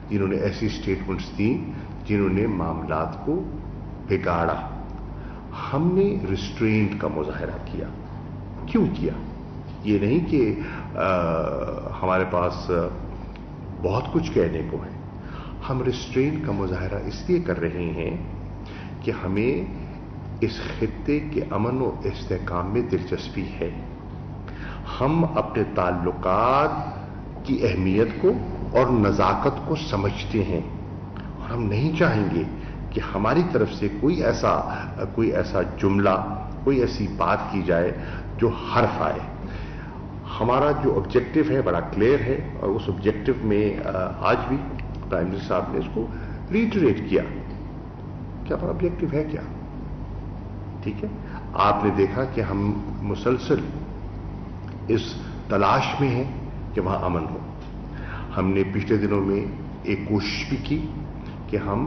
जिन्होंने ऐसी स्टेटमेंट्स दी जिन्होंने मामलात को बिगाड़ा। हमने रिस्ट्रेंट का मुजाहरा किया। क्यों किया? ये नहीं कि हमारे पास बहुत कुछ कहने को है। हम रिस्ट्रेंट का मुजाहरा इसलिए कर रहे हैं कि हमें इस खित्ते के अमन और इस्तेहकाम में दिलचस्पी है। हम अपने ताल्लुकात की अहमियत को और नज़ाकत को समझते हैं और हम नहीं चाहेंगे कि हमारी तरफ से कोई ऐसा जुमला, कोई ऐसी बात की जाए जो हर्फ आए। हमारा जो ऑब्जेक्टिव है बड़ा क्लियर है, और उस ऑब्जेक्टिव में आज भी प्राइम मिनिस्टर साहब ने इसको रीइटरेट किया कि हमारा ऑब्जेक्टिव है क्या। ठीक है, आपने देखा कि हम मुसलसल इस तलाश में हैं कि वहां अमन हो। हमने पिछले दिनों में एक कोशिश भी की कि हम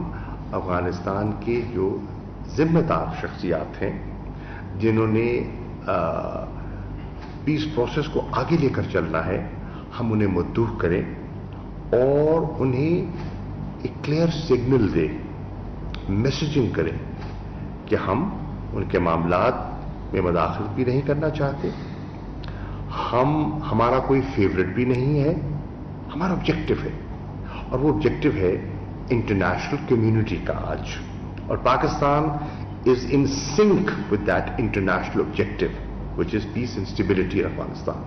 अफगानिस्तान के जो जिम्मेदार शख्सियात हैं, जिन्होंने पीस प्रोसेस को आगे लेकर चलना है, हम उन्हें मद्दूह करें और उन्हें एक क्लियर सिग्नल दें, मैसेजिंग करें कि हम उनके मामलात में मदाखलत भी नहीं करना चाहते, हमारा कोई फेवरेट भी नहीं है, हमारा ऑब्जेक्टिव है, और वो ऑब्जेक्टिव है इंटरनेशनल कम्युनिटी का आज, और Pakistan is in sync with that international objective which is peace and stability in Afghanistan.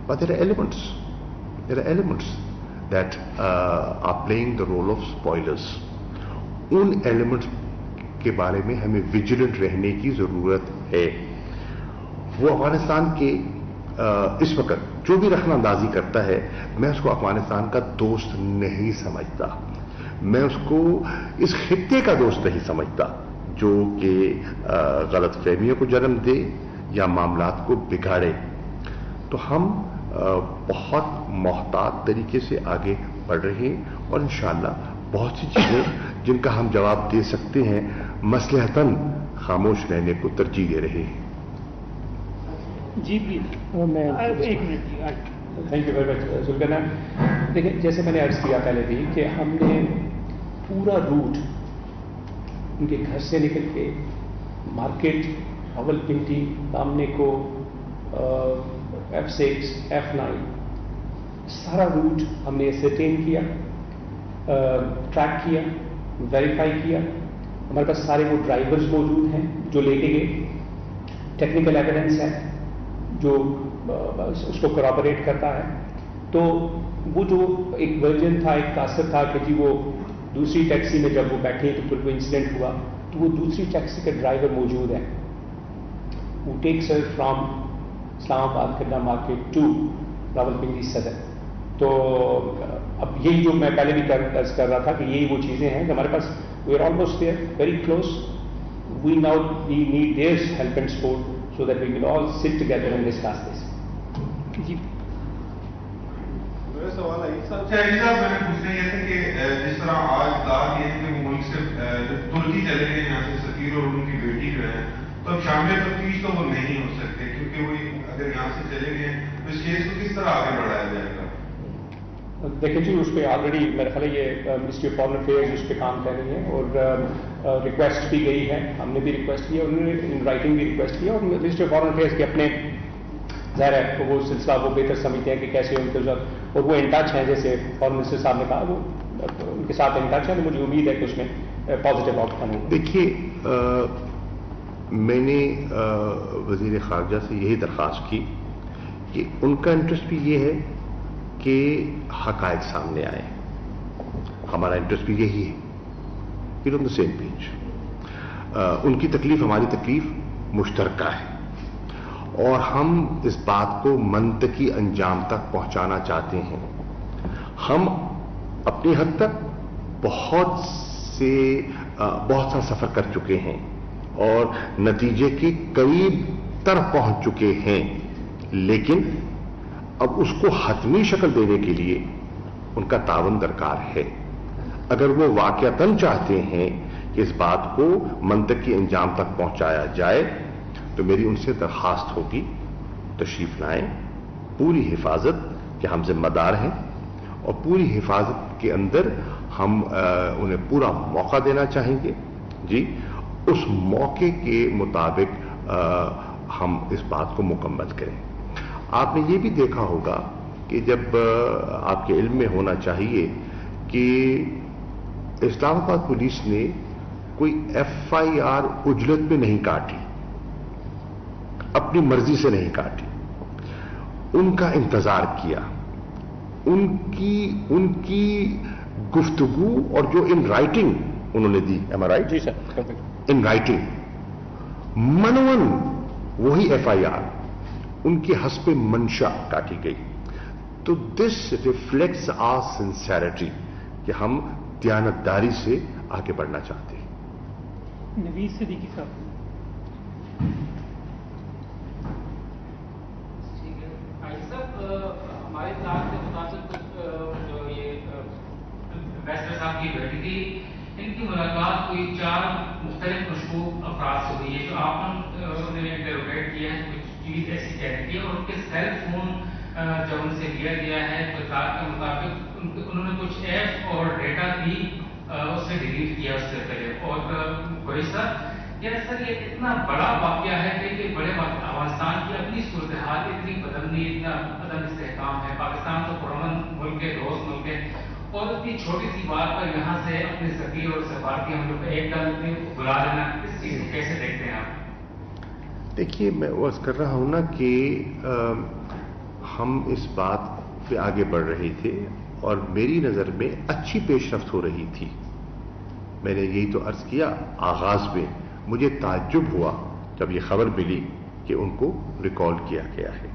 But there are elements that are playing the role of spoilers. उन elements के बारे में हमें vigilant रहने की जरूरत है। वो अफगानिस्तान के इस वक्त जो भी रखना अंदाजी करता है, मैं उसको अफगानिस्तान का दोस्त नहीं समझता, मैं उसको इस खित्ते का दोस्त नहीं समझता जो कि गलत फहमियों को जन्म दे या मामलात को बिगाड़े। तो हम बहुत मोहतात तरीके से आगे बढ़ रहे हैं, और इंशाअल्लाह बहुत सी चीजें जिनका हम जवाब दे सकते हैं, मसलहतन खामोश रहने को तरजीह दे रहे हैं। जी प्लीज, मैं एक minute. Thank you very much Zulfiqar ma'am. देखिए, जैसे मैंने अर्ज किया पहले भी कि हमने पूरा रूट उनके घर से निकल के मार्केट, रावलपिंडी, दामने को, F6, F9, सारा रूट हमने एसरटेन किया, ट्रैक किया, वेरीफाई किया। हमारे पास सारे वो ड्राइवर्स मौजूद हैं जो लेके गए, टेक्निकल एविडेंस है जो उसको करॉबोरेट करता है। तो वो जो एक वर्जन था, एक तासर था कि जी वो दूसरी टैक्सी में जब वो बैठे तो फिर वो इंसिडेंट हुआ, तो वो दूसरी टैक्सी का ड्राइवर मौजूद है, who takes her from Islamabad Khadna Market to Rawalpindi Sadar। तो अब यही जो मैं पहले भी अर्ज कर रहा था कि यही वो चीजें हैं कि हमारे पास we are almost there, very close, we need their help and support so that we will all sit together and discuss this। जी मेरा सवाल है साहब, मैंने पूछना ये था कि जिस तरह आज बात ये है कि मुल्क से तुर्की चले गए यहाँ से सफीर और उनकी बेटी जो है, तो अब शामिल तफ्तीश तो वो नहीं हो सकते, क्योंकि वो अगर यहाँ से चले गए तो इस केस को किस तरह आगे बढ़ाया जाएगा? देखिए जी, उस पर ऑलरेडी मेरे ख्याल ये मिनिस्ट्री ऑफ फॉरेन अफेयर्स उस पर काम कर रही है, और रिक्वेस्ट भी गई है, हमने भी रिक्वेस्ट किया, उन्होंने इन राइटिंग भी रिक्वेस्ट किया, और मिनिस्ट्री ऑफ फॉरेन अफेयर्स के अपने ज़ाहिर है तो वो सिलसिला वो बेहतर समझते हैं कि कैसे उनके साथ, और वो इन टच हैं, जैसे फॉरेन मिनिस्टर साहब ने कहा, वो उनके साथ इन टच है, तो मुझे उम्मीद है कि उसमें पॉजिटिव आउटकम होगा। देखिए, मैंने वजीर खारजा से यही दरख्वास्त की कि उनका इंटरेस्ट भी ये है कि हकायक सामने आए, हमारा इंटरेस्ट भी यही है, we on the same page. उनकी तकलीफ हमारी तकलीफ मुश्तरका है, और हम इस बात को मंतकी अंजाम तक पहुंचाना चाहते हैं। हम अपनी हद तक बहुत सा सफर कर चुके हैं और नतीजे के करीब तर पहुंच चुके हैं, लेकिन अब उसको हतमी शक्ल देने के लिए उनका तावन दरकार है। अगर वो वाकयातन चाहते हैं कि इस बात को मंतकी अंजाम तक पहुंचाया जाए, तो मेरी उनसे दरखास्त होगी तशरीफ लाएं, पूरी हिफाजत के हम जिम्मेदार हैं, और पूरी हिफाजत के अंदर हम उन्हें पूरा मौका देना चाहेंगे। जी, उस मौके के मुताबिक हम इस बात को मुकम्मल करें। आपने ये भी देखा होगा कि जब आपके इल्म में होना चाहिए कि इस्लामाबाद पुलिस ने कोई FIR उजलत में नहीं काटी, अपनी मर्जी से नहीं काटी, उनका इंतजार किया, उनकी गुफ्तगू और जो इन राइटिंग उन्होंने दी, am I right? जी सर, perfect. In writing. मनवन वही FIR उनके हस्बे मंशा काटी गई. तो दिस रिफ्लेक्ट्स आवर सिंसेरिटी कि हम दयानतदारी से आगे बढ़ना चाहते हैं. नवीद सिद्दीकी साहब. हमारे प्लान के मुताबिक जो ये एम्बेसडर साहब की बेटी थी, इनकी मुलाकात कोई 4 मुख्तलिफ खुशबू अफराद से हुई है. जो आपने इंटरोगेट किया है, कुछ चीज़ ऐसी कह रही है, और उनके सेल फोन जब उनसे लिया गया है तहकीकात के मुताबिक उन्होंने कुछ ऐप और डेटा भी उससे डिलीट किया उससे पहले. और कोई सर ये इतना बड़ा वाक़या है कि बड़े अफगानिस्तान की अपनी सूरत हाल इतनी बदलनी, इतना अदम इस्तेहकाम है. पाकिस्तान तो पुरअमन मुल्क है, दोस्त मुल्क है, और इतनी छोटी सी बात पर यहाँ से अपने सफीर और सफारती हम लोग एकदम बुला लेना, इस चीज़ को कैसे देखते हैं आप? देखिए, मैं अर्ज कर रहा हूं ना कि हम इस बात पे आगे बढ़ रहे थे और मेरी नज़र में अच्छी पेशरफ्त हो रही थी. मैंने यही तो अर्ज किया आगाज में. मुझे ताज्जुब हुआ जब ये खबर मिली कि उनको रिकॉल किया गया है,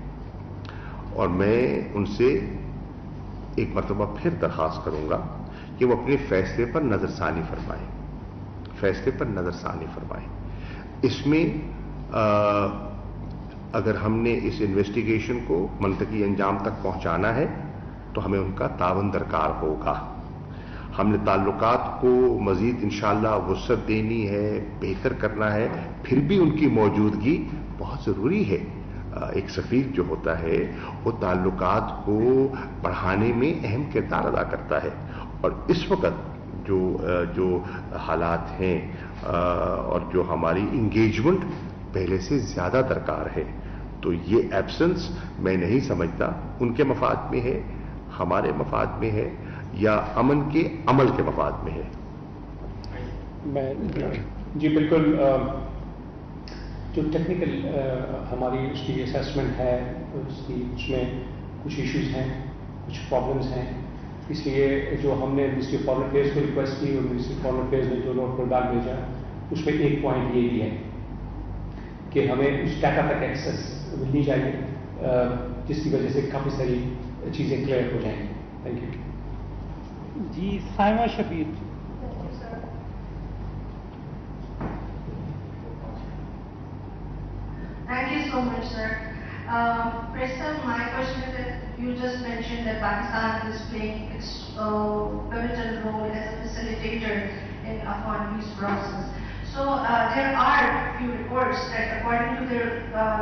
और मैं उनसे एक मरतबा फिर दरख्वास्त करूंगा कि वो अपने फैसले पर नजरसानी फरमाएं, फैसले पर नजरसानी फरमाएं. इसमें अगर हमने इस इन्वेस्टिगेशन को मंतकी अंजाम तक पहुंचाना है तो हमें उनका तावन दरकार होगा. हमने ताल्लुकात को मजीद इंशाअल्लाह वुसअत देनी है, बेहतर करना है, फिर भी उनकी मौजूदगी बहुत ज़रूरी है. एक सफीर जो होता है वो ताल्लुकात को बढ़ाने में अहम किरदार अदा करता है, और इस वक्त जो हालात हैं और जो हमारी इंगेजमेंट पहले से ज़्यादा दरकार है, तो ये एब्सेंस मैं नहीं समझता उनके मफाद में है, हमारे मफाद में है, या अमन के अमल के मफाद में है. जी बिल्कुल. जो टेक्निकल हमारी उसकी असेसमेंट है उसमें कुछ इश्यूज हैं, कुछ प्रॉब्लम्स हैं, इसलिए जो हमने मिनिस्ट्री ऑफ फॉरेन अफेयर्स को रिक्वेस्ट की और मिनिस्ट्री ऑफ फॉरेन अफेयर्स ने जो नोट प्रोग्राम भेजा उसमें एक पॉइंट ये भी है कि हमें उस डाटा तक एक्सेस मिलनी चाहिए, जिसकी वजह से काफ़ी सारी चीज़ें क्लियर हो जाएंगी. Thank you. जी Saima Shabbir. Thank you so much, sir. President, my question is that you just mentioned that Pakistan is playing its pivotal role as a facilitator in Afghan peace process. So there are few reports that, according to the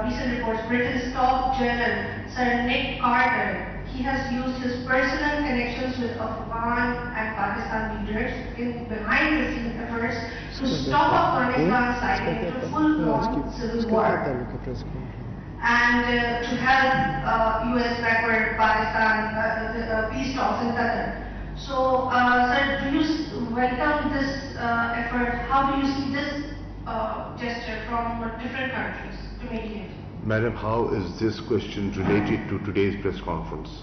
recent reports, Britain's top general, Sir Nick Carter, he has used his personal connections with Afghan and Pakistan leaders in behind-the-scenes efforts to stop Afghanistan sliding into full-blown civil war and to help US backward Pakistan peace talks in Qatar. So, sir, do you welcome this effort? How do you see this gesture from different countries to mediate? Madam, how is this question related to today's press conference?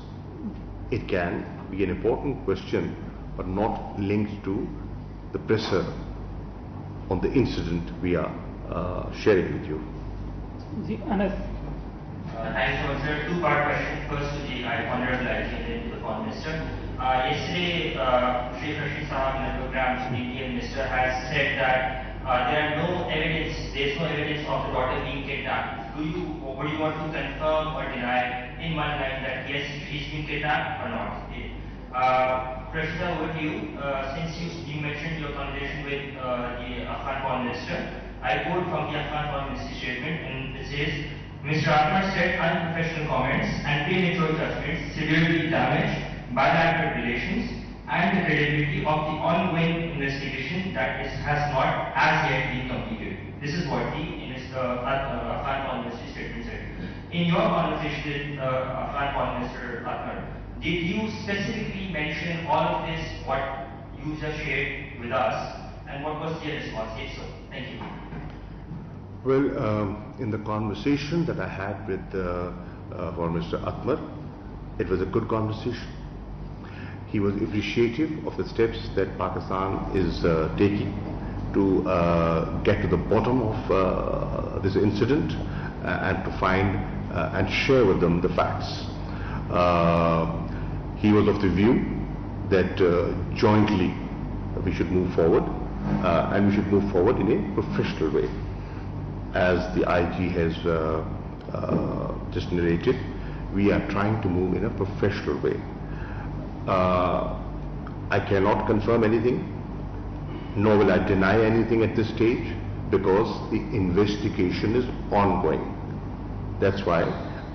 It can be an important question, but not linked to the presser on the incident we are sharing with you. जी Anas. Thanks so much, sir. Two-part question. First, to the Honorable Attendant to the Foreign Minister. Yesterday, Sheikh Rashid Sahab in the program, the Indian Minister has said that there is no evidence of the daughter being kidnapped. Would you want to confirm or deny in one line that yes, she's been kidnapped or not? Rashida, over to you. Since you mentioned your conversation with the Afghan Foreign Minister, I quote from the Afghan Foreign Minister's statement, and it says, Mr. Atmar said unprofessional comments and premature judgments severely damaged bilateral relations and the credibility of the ongoing investigation that has not as yet been completed. This is what the Afghan Foreign Minister's statement said. In your conversation with Afghan Foreign Minister Atmar, did you specifically mention all of this, what you just shared with us, and what was their response? If so, thank you. Well, in the conversation that I had with Foreign Minister Atmar, it was a good conversation. he was appreciative of the steps that Pakistan is taking to get to the bottom of this incident and to find and share with them the facts. He was of the view that jointly we should move forward and we should move forward in a professional way. As the IG has just narrated, we are trying to move in a professional way. I cannot confirm anything, nor will I deny anything at this stage, because the investigation is ongoing. That's why,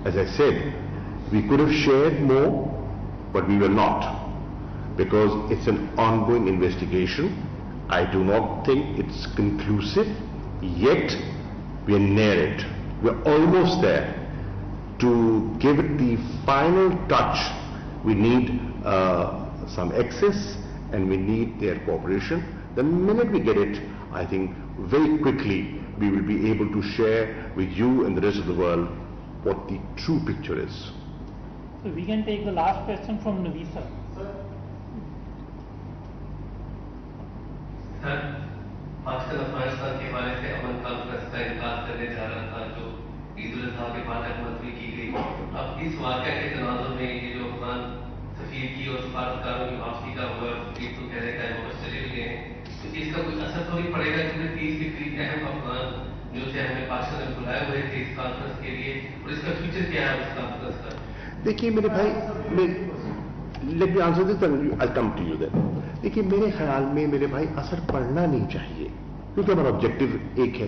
as I said, we could have shared more, but we will not, because it's an ongoing investigation. I do not think it's conclusive, yet we are near it. We're almost there. To give it the final touch, we need some access and we need their cooperation. The minute we get it, I think very quickly we will be able to share with you and the rest of the world what the true picture is. So we can take the last question from Navisa. Sir, Pakistan Afghanistan के हवाले से अमन conference का इनकार करने जा रहा था जो ईद उल अजहा के बाद मुलतवी की गई। अब इस वाक़या के तनाज़ुर में ये जो अफगान सफीर की और सफारतकारों की वापसी का हुआ तो कहने का वापस चले भी गए, तो इसका कुछ असर तो नहीं पड़ेगा क्योंकि 30 के करीब अहम अफगान जो थे हमें पाकिस्तान में बुलाए हुए थे इस कॉन्फ्रेंस के लिए, और इसका फ्यूचर क्या है उस कॉन्फ्रेंस का? देखिए मेरे भाई, let me answer this and I come to you then. देखिए मेरे ख्याल में मेरे भाई असर पड़ना नहीं चाहिए, क्योंकि हमारा ऑब्जेक्टिव एक है।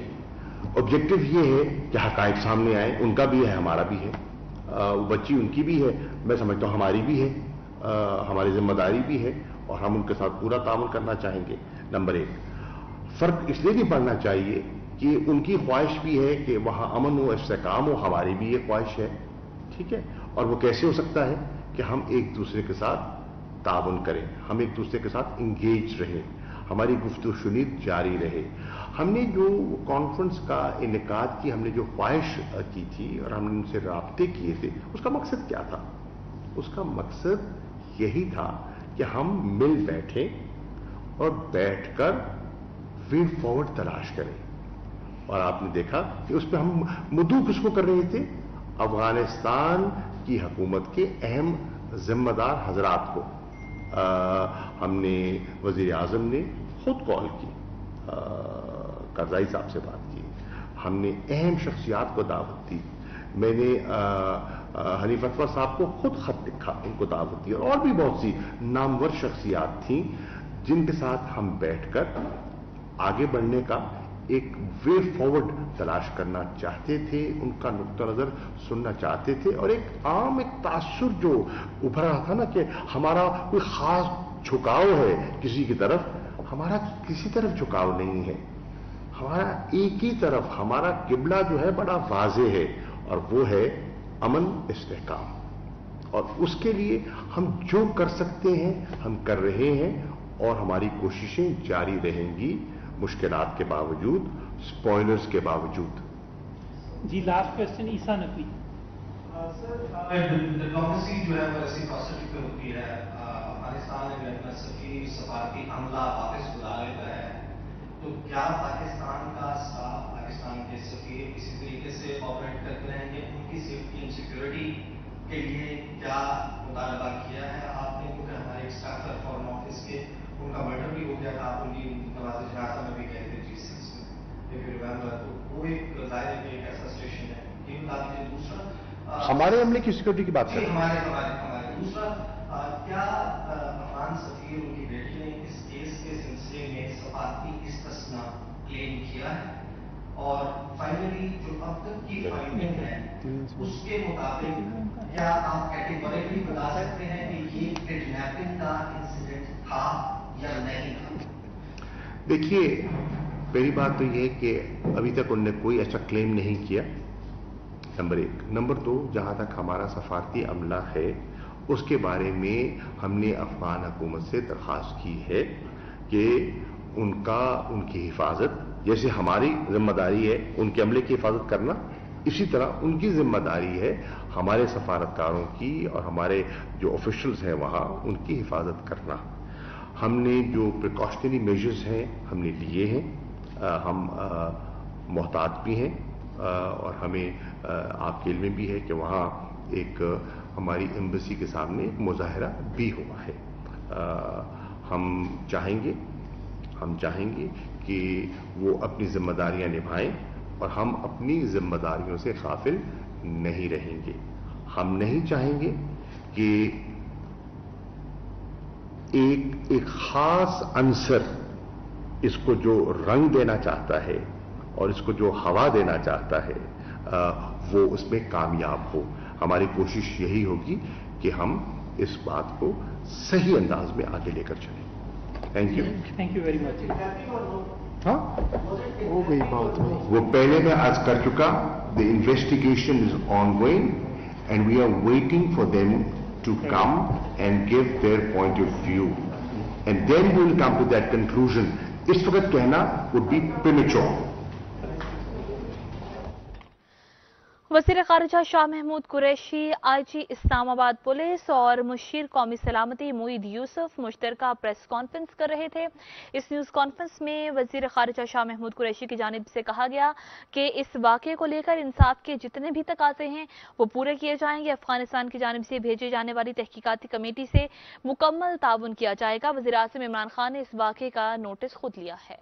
ऑब्जेक्टिव ये है कि हकायक सामने आए, उनका भी है हमारा भी है, बच्ची उनकी भी है, मैं समझता हूँ हमारी भी है, हमारी जिम्मेदारी भी है और हम उनके साथ पूरा ताउन करना चाहेंगे। नंबर एक, फर्क इसलिए नहीं पड़ना चाहिए कि उनकी ख्वाहिश भी है कि वहां अमन हो, इस्तेहकाम हो, हमारी भी ये ख्वाहिश है, ठीक है। और वो कैसे हो सकता है कि हम एक दूसरे के साथ ताउन करें, हम एक दूसरे के साथ इंगेज रहें, हमारी गुफ्तगू शुनीद जारी रहे। हमने जो कॉन्फ्रेंस का इनेकाद की, हमने जो ख्वाहिश की थी और हमने उनसे राब्ते किए थे, उसका मकसद क्या था? उसका मकसद यही था कि हम मिल बैठे और बैठकर वे फॉरवर्ड तलाश करें। और आपने देखा कि उस पर हम मुद्दू किसको कर रहे थे? अफगानिस्तान की हुकूमत के अहम जिम्मेदार हजरात को। हमने वजीर आजम ने खुद कॉल की, करज़ाई साहब से बात की, हमने अहम शख्सियात को दावत दी, मैंने हनीफ अतवर साहब को खुद खत लिखा, उनको दावत दी, और भी बहुत सी नामवर शख्सियात थीं जिनके साथ हम बैठकर आगे बढ़ने का एक वे फॉरवर्ड तलाश करना चाहते थे, उनका नुक्ता नजर सुनना चाहते थे। और एक तासुर जो उभर रहा था ना कि हमारा कोई खास झुकाव है किसी की तरफ, हमारा किसी तरफ झुकाव नहीं है, हमारा एक ही तरफ, हमारा किबला जो है बड़ा वाज़े है और वो है अमन इस्तेहकाम। और उसके लिए हम जो कर सकते हैं हम कर रहे हैं और हमारी कोशिशें जारी रहेंगी, मुश्किलात के बावजूद, स्पॉयलर्स के बावजूद। जी लास्ट क्वेश्चन ईसा नकवी। सर, डिप्लोमेसी जो है वो ऐसी प्रोसेस पे होती है, अफगानिस्तान ने अपना सफारती अमला वापस बुला लेता है, तो क्या पाकिस्तान का स्टाफ, पाकिस्तान के सफीर किसी तरीके से ऑपरेट करते रहेंगे? उनकी सेफ्टी एंड सिक्योरिटी के लिए क्या मुतालबा किया है आपने? क्योंकि हमारे एक स्टाफ है फॉरेन ऑफिस के, उनका मर्डर भी हो गया था, आप उनकी नवाज़ जनाजा में भी गए थे G6 में, if you remember, तो वो एक जाहिर है एक ऐसा स्टेशन है। ये बता दीजिए। दूसरा हमारे हमले की सिक्योरिटी की बात करें, हमारे दूसरा, क्या अफगान सफीर उनकी बेटी ने इस केस के सिलसिले में सफारती इस्तिस्ना क्लेम किया है? और फाइनली जो अब तक की फाइंडिंग है उसके मुताबिक क्या आप कैटेगोरिकली बता सकते हैं कि ये किडनैपिंग का इंसिडेंट था या नहीं था? देखिए पहली बात तो यह कि अभी तक उन्होंने कोई ऐसा क्लेम नहीं किया, नंबर एक। नंबर दो, जहां तक हमारा सफारती अमला है उसके बारे में हमने अफगान हुकूमत से दरख्वास्त की है कि उनकी हिफाजत, जैसे हमारी जिम्मेदारी है उनके अमले की हिफाजत करना, इसी तरह उनकी जिम्मेदारी है हमारे सफारतकारों की और हमारे जो ऑफिशियल्स हैं वहाँ उनकी हिफाजत करना। हमने जो प्रिकॉशनरी मेजर्स हैं हमने लिए हैं, हम मोहतात भी हैं और हमें आपके इल्म में भी है कि वहाँ एक हमारी एम्बेसी के सामने एक मुजाहरा भी हुआ है। हम चाहेंगे कि वो अपनी जिम्मेदारियां निभाएं और हम अपनी जिम्मेदारियों से गाफिल नहीं रहेंगे। हम नहीं चाहेंगे कि एक खास अंसर इसको जो रंग देना चाहता है और इसको जो हवा देना चाहता है वो उसमें कामयाब हो। हमारी कोशिश यही होगी कि हम इस बात को सही अंदाज में आगे लेकर चलें। Thank you very much. हाँ हो गई बात में वो पहले मैं आज कर चुका। The investigation is ongoing and we are waiting for them to come and give their point of view and then we will come to that conclusion. इस वक्त कहना वुड बी प्रीमेच्योर। वज़ीर ख़ारिजा शाह महमूद कुरैशी, आईजी इस्लामाबाद पुलिस और मुशीर कौमी सलामती मोईद यूसुफ मुश्तरका प्रेस कॉन्फ्रेंस कर रहे थे। इस न्यूज़ कॉन्फ्रेंस में वज़ीर ख़ारिजा शाह महमूद कुरैशी की जानिब से कहा गया कि इस वाक़े को लेकर इंसाफ के जितने भी तकाज़े हैं वो पूरे किए जाएंगे। अफगानिस्तान की जानिब से भेजी जाने वाली तहकीकाती कमेटी से मुकम्मल ताउन किया जाएगा। वज़ीर आज़म इमरान खान ने इस वाक़े का नोटिस खुद लिया है।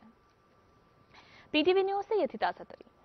PTV न्यूज़ से ये थी ताज़ा तरीन।